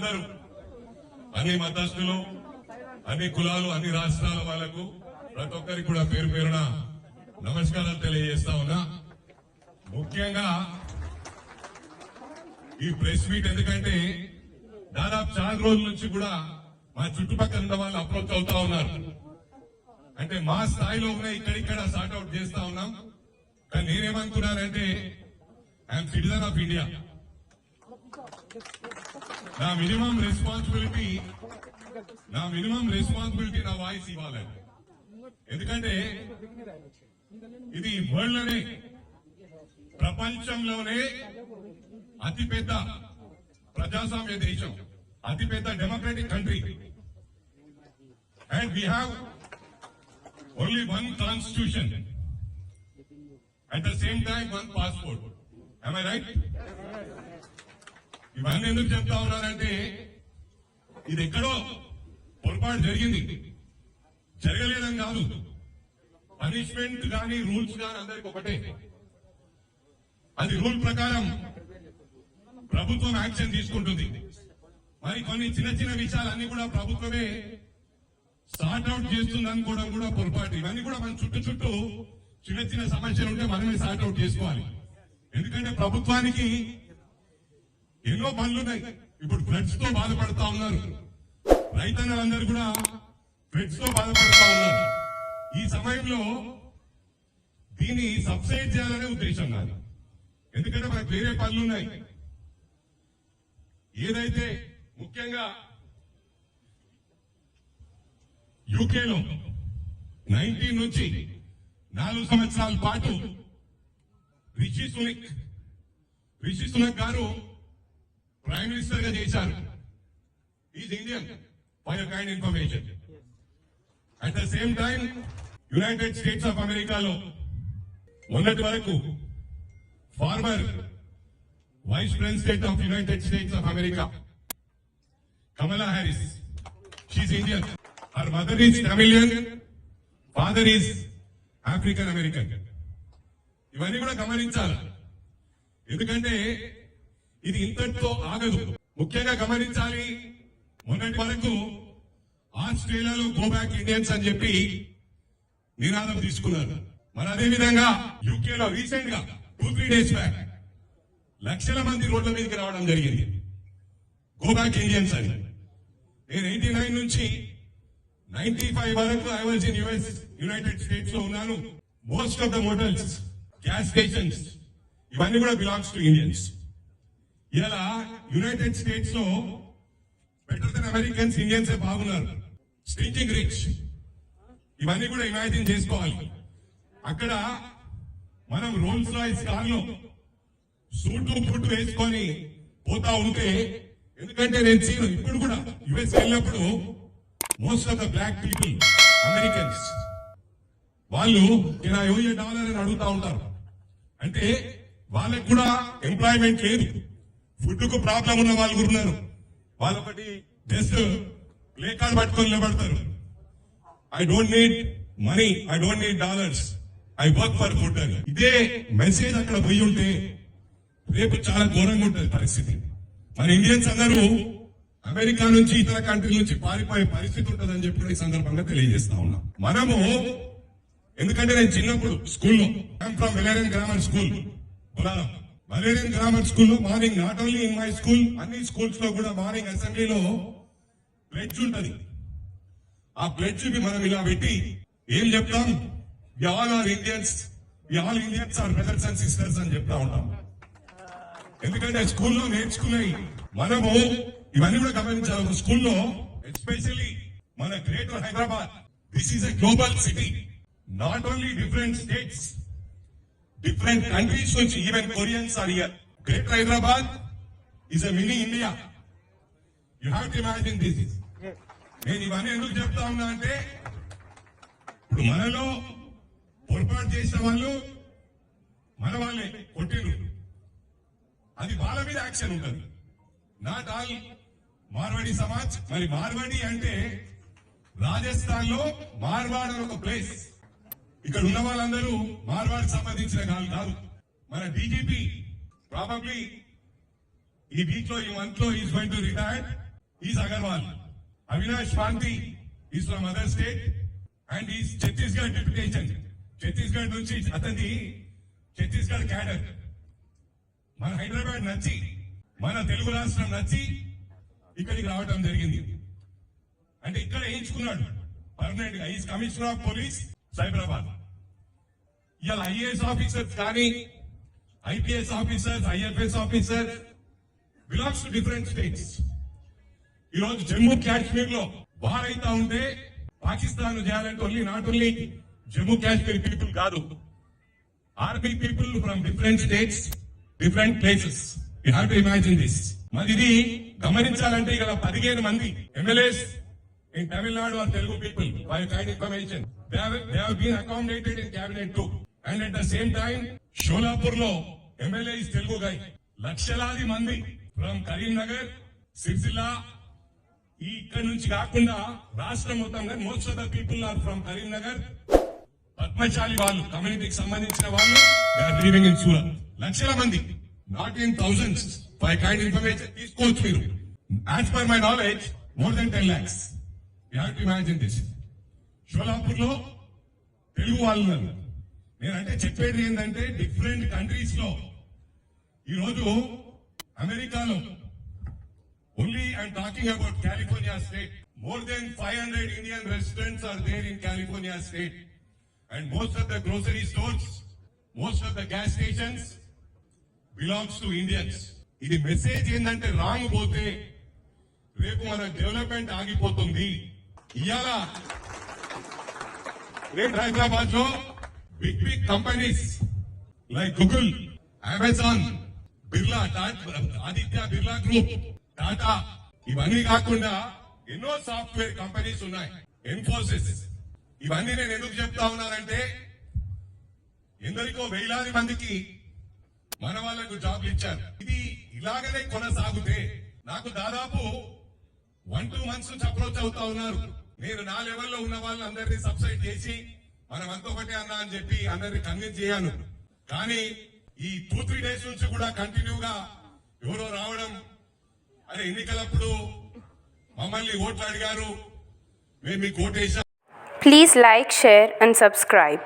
అందరూ అన్ని మతస్థులు, అన్ని కులాలు, అన్ని రాష్ట్రాల వాళ్లకు ప్రతి ఒక్కరికి కూడా పేరు పేరున నమస్కారాలు తెలియజేస్తా ఉన్నా. ముఖ్యంగా ఈ ప్రెస్ మీట్ ఎందుకంటే దాదాపు చాలా రోజుల నుంచి కూడా మా చుట్టుపక్కల ఉన్న వాళ్ళు అప్రోచ్ అవుతా ఉన్నారు. అంటే మా స్థాయిలో ఉన్న ఇక్కడిక్కడ సార్ట్అవుట్ చేస్తా ఉన్నాం. కానీ నేనేమనుకున్నానంటే ఐఎమ్ సిటిజన్ ఆఫ్ ఇండియా, నా మినిమం రెస్పాన్సిబిలిటీ నా వాయిస్ ఇవ్వాలని. ఎందుకంటే ఇది వరల్డ్ లోనే, ప్రపంచంలోనే అతిపెద్ద ప్రజాస్వామ్య దేశం, అతిపెద్ద democratic country, and we have only one constitution, at the same time one passport. Am I right? ఇవన్నీ ఎందుకు చెప్తా ఉన్నారంటే ఇది ఎక్కడో పొరపాటు జరిగింది, జరగలేదని కాదు. పనిష్మెంట్ కానీ రూల్స్ కానీ అందరికి ఒకటే. అది రూల్ ప్రకారం ప్రభుత్వం యాక్షన్ తీసుకుంటుంది. మరి కొన్ని చిన్న చిన్న విషయాలన్నీ కూడా ప్రభుత్వమే సార్ట్అవుట్ చేస్తుంది అనుకోవడం కూడా పొరపాటు. ఇవన్నీ కూడా మన చుట్టూ చిన్న చిన్న సమస్యలు ఉంటే మనమే సార్ట్అవుట్ చేసుకోవాలి. ఎందుకంటే ప్రభుత్వానికి ఎన్నో పనులున్నాయి. ఇప్పుడు ఫ్లడ్స్ తో బాధపడతా ఉన్నారు, రైతన్నలందరూ కూడా ఫ్లడ్స్ తో బాధపడతా ఉన్నారు. ఈ సమయంలో దీన్ని సబ్సైడ్ చేయాలనే ఉద్దేశం కాదు, ఎందుకంటే మనకు వేరే పనులున్నాయి. ఏదైతే ముఖ్యంగా యూకేలో 19 నుంచి 4 సంవత్సరాల పాటు రిషి సునక్ గారు ప్రైమ్ మినిస్టర్ గా చేశారు. Is Indian for your kind information. At the same time United States of అమెరికాలో మొన్నటి వరకు former vice president of United States of America Kamala Harris, she Indian. Her mother is Tamilian, father is African American. ఇవన్నీ కూడా గమనించాలి, ఎందుకంటే ఇది ఇంతటితో ఆగదు. ముఖ్యంగా గమనించాలి, మొన్నటి వరకు ఆస్ట్రేలియాలో గో బ్యాక్ ఇండియన్స్ అని చెప్పి నినాదం తీసుకున్నారు. మరి అదే విధంగా యూకేలో రీసెంట్ గా 2-3 days బ్యాక్ లక్షల మంది రోడ్ల మీదకి రావడం జరిగింది, గో బ్యాక్ ఇండియన్స్ అని. నేను 89 నుంచి 95 వరకు I was in United states లో ఉన్నాను. Most of the mortals, gas stations ఇవన్నీ కూడా బిలాంగ్స్ టు ఇండియన్స్. ఇలా యునైటెడ్ స్టేట్స్ లో బెటర్ దెన్ అమెరికన్స్ ఇండియన్స్ బాగున్నారు. స్టింకింగ్ రిచ్, ఇవన్నీ కూడా ఇమాజిన్ చేసుకోవాలి. అక్కడ మనం రోల్స్ రాయిస్ కార్లో సూటు వేసుకొని పోతా ఉంటే, ఎందుకంటే నేను ఇప్పుడు కూడా యుఎస్ వెళ్ళినప్పుడు most of the black people Americans వాళ్ళు ఇలా $1 అని అడుగుతా ఉంటారు. అంటే వాళ్ళకి కూడా ఎంప్లాయ్మెంట్ లేదు, ఫుడ్ కు ప్రాబ్లం ఉన్న వాళ్ళు కూడా ఉన్నారు. వాళ్ళు ఒకటి జస్ట్ ప్లే కార్డ్ పట్టుకొని నిలబడతారు. I don't need money, I don't need dollars, I work for food అని. ఇదే మెసేజ్ అక్కడ పోయి ఉంటే రేపు చాలా ఘోరంగా ఉంటుంది పరిస్థితి. మన ఇండియన్స్ అందరూ అమెరికా నుంచి ఇతర కంట్రీల నుంచి పారిపోయే పరిస్థితి ఉంటుందని చెప్పి ఈ సందర్భంగా తెలియజేస్తా ఉన్నాం. మనము ఎందుకంటే నేను చిన్నప్పుడు స్కూల్లో from Valerian grammar school, Valerian grammar స్కూల్లో morning, not only in my school, అన్ని స్కూల్స్ లో కూడా మార్నింగ్ అసెంబ్లీలో ప్లెడ్జ్ ఉంటది. ఆ ప్లెడ్జ్ కి మనం ఇలా పెట్టి ఏం చెప్తాం, we all are Indians, we all Indians are brothers and sisters అని చెప్తా ఉంటాం. ఎందుకంటే స్కూల్లో నేర్చుకున్నాయి మనము. ఇవన్నీ కూడా గమనించాలి. స్కూల్లో ఎస్పెషల్లీ మన greater Hyderabad, this is a global city. Not only different states, different countries నుంచి even Koreans are here. Greater Hyderabad is a mini India. You have to imagine this is. నేను ఇవన్నీ ఎందుకు చెప్తా ఉన్నా అంటే, ఇప్పుడు మనలో పొరపాటు చేసిన వాళ్ళు మన వాళ్ళే కొట్టిరు, అది వాళ్ళ మీద యాక్షన్ ఉంటుంది. Not all Marwadi Samaj. మరి మార్వాడి అంటే రాజస్థాన్ లో మార్వాడ్ అని ఒక ప్లేస్. ఇక్కడ ఉన్న వాళ్ళందరూ మార్వాడికి సంబంధించిన వాళ్ళు కాదు. మన డీజీపీ ప్రాబబ్లీ ఈ వీక్ లో, ఈ మంత్ లో is going to retire. Is Agarwal. Avinash Panthi is from other state and is Chhattisgarh deputation. Chhattisgarh నుంచి అతని ఛత్తీస్గఢ్ క్యాడర్. మన హైదరాబాద్ నచ్చి, మన తెలుగు రాష్ట్రం నచ్చి ఇక్కడికి రావడం జరిగింది. అంటే ఇక్కడ వేయించుకున్నాడు పర్మనెంట్ గా. Is commissioner of police Cyberabad. ఇవాళ ఐఏఎస్ ఆఫీసర్స్ కానీ, IPS officers, IFS officers belongs to different states. ఈ రోజు జమ్మూ కాశ్మీర్ లో వార్ అయితా ఉంటే పాకిస్తాన్ చేయాలంటే only not only Jammu Kashmir people కాదు, army people from different states, different places. You have to imagine this. మరి ఇది గమనించాలంటే ఇక్కడ 15 మంది MLAs in Tamil Nadu are Telugu people. For kind information, they have been accommodated in cabinet too. And at the same time Sholapur లో MLA is Telugu గై. లక్షలాది మంది from Karimnagar, Sircilla, ఈ ఇక్కడ నుంచి కాకుండా రాష్ట్రం మొత్తంగా most of the people are from Karimnagar. Padmashali వాళ్ళు, కమ్యూనిటీకి సంబంధించిన వాళ్ళు, they are living in Surat. లక్షల మంది, not in thousands. For kind information తీసుకోవచ్చు మీరు. As per my knowledge more than 10 lakhs. You have to imagine this. Sholapur లో తెలుగు వాళ్ళు ఉన్నారు. నేనంటే చెప్పేది ఏంటంటే డిఫరెంట్ కంట్రీస్ లో ఈరోజు అమెరికాలో only I'm talking about California state, more than 500 Indian residents are there in California state. And most of the grocery stores, most of the gas stations belongs to Indians. ఇది message ఏంటంటే wrong పోతే రేపు మన development ఆగిపోతుంది. ఇవాళ great Hyderabad లో big big companies like Google, Amazon, Birla, Aditya Birla group, Tata, ఇవన్నీ కాకుండా ఎన్నో సాఫ్ట్వేర్ కంపెనీస్ ఉన్నాయి, ఇన్ఫోసిస్. ఇవన్నీ నేను ఎందుకు చెప్తా ఉన్నానంటే ఎందరికో వేలాది మందికి మన వాళ్ళకు జాబ్లు ఇచ్చారు. ఇది ఇలాగనే కొనసాగితే నాకు దాదాపు 1-2 months నుంచి అప్రోచ్ అవుతా ఉన్నారు. నేను నా లెవెల్లో ఉన్న వాళ్ళందరినీ సబ్సైడ్ చేసి మనం అంత ఒకటే అన్నా అని చెప్పి అందరినీ కన్విన్స్ చేయాను. కానీ ఈ 2-3 days నుంచి కూడా కంటిన్యూగా ఎవరో రావడం, అరే ఎన్నికలప్పుడు మమ్మల్ని ఓట్లు అడిగారు, మేము మీకు ఓటేసాం. Please like, share and subscribe.